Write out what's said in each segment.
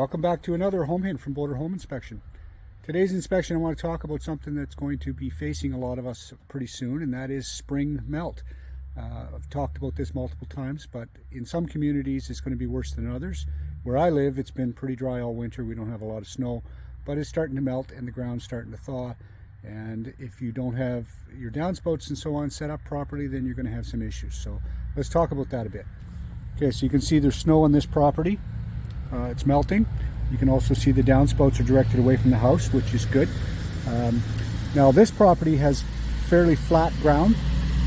Welcome back to another home hint from Boulder Home Inspection. Today's inspection I want to talk about something that's going to be facing a lot of us pretty soon, and that is spring melt. I've talked about this multiple times, but in some communities it's going to be worse than others. Where I live, it's been pretty dry all winter. We don't have a lot of snow, but it's starting to melt and the ground's starting to thaw. And if you don't have your downspouts and so on set up properly, then you're going to have some issues. So let's talk about that a bit. Okay, so you can see there's snow on this property. It's melting. You can also see the downspouts are directed away from the house, which is good. Now this property has fairly flat ground,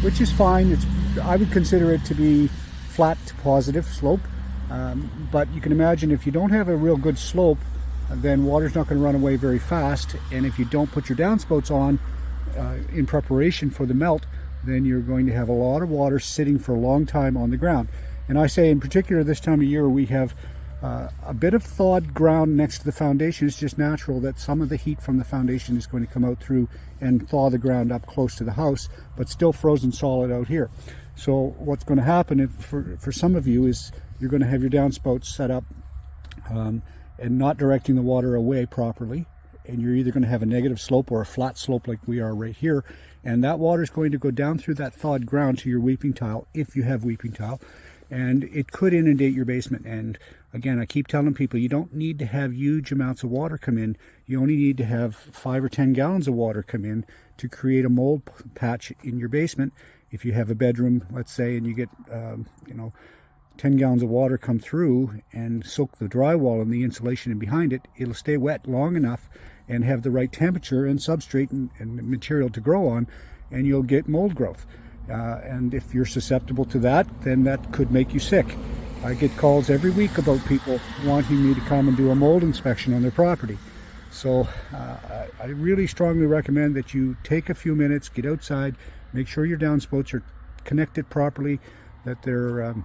which is fine. I would consider it to be flat to positive slope. But you can imagine if you don't have a real good slope, then water's not going to run away very fast. And if you don't put your downspouts on in preparation for the melt, then you're going to have a lot of water sitting for a long time on the ground. And I say in particular this time of year we have a bit of thawed ground next to the foundation. It's just natural that some of the heat from the foundation is going to come out through and thaw the ground up close to the house, but still frozen solid out here. So what's going to happen for some of you is you're going to have your downspouts set up and not directing the water away properly, and you're either going to have a negative slope or a flat slope like we are right here, and that water is going to go down through that thawed ground to your weeping tile, if you have weeping tile, and it could inundate your basement. And again, I keep telling people you don't need to have huge amounts of water come in. You only need to have 5 or 10 gallons of water come in to create a mold patch in your basement. If you have a bedroom, let's say, and you get 10 gallons of water come through and soak the drywall and the insulation in behind it, it'll stay wet long enough and have the right temperature and substrate and material to grow on, and you'll get mold growth. And if you're susceptible to that, then that could make you sick. I get calls every week about people wanting me to come and do a mold inspection on their property. So I really strongly recommend that you take a few minutes, get outside, make sure your downspouts are connected properly, that they're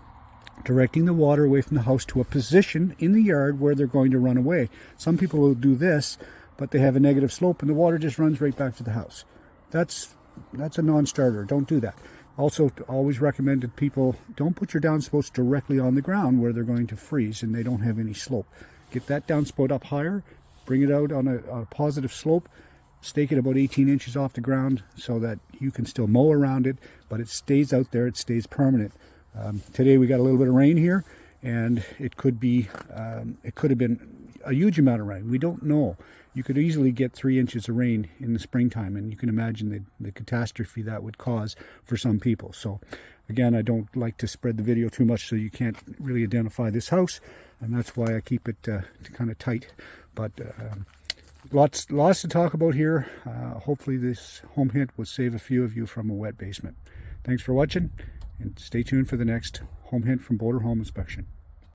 directing the water away from the house to a position in the yard where they're going to run away. Some people will do this, but they have a negative slope and the water just runs right back to the house. That's a non-starter. Don't do that. Also, always recommend that people don't put your downspouts directly on the ground where they're going to freeze and they don't have any slope. Get that downspout up higher, bring it out on a positive slope, stake it about 18 inches off the ground so that you can still mow around it, but it stays out there, it stays permanent. Today we got a little bit of rain here, and it could have been a huge amount of rain. We don't know. You could easily get 3 inches of rain in the springtime, and you can imagine the catastrophe that would cause for some people. So again, I don't like to spread the video too much so you can't really identify this house, and that's why I keep it kind of tight. But lots to talk about here. Hopefully this home hint will save a few of you from a wet basement. Thanks for watching, and stay tuned for the next home hint from Boulder Home Inspection.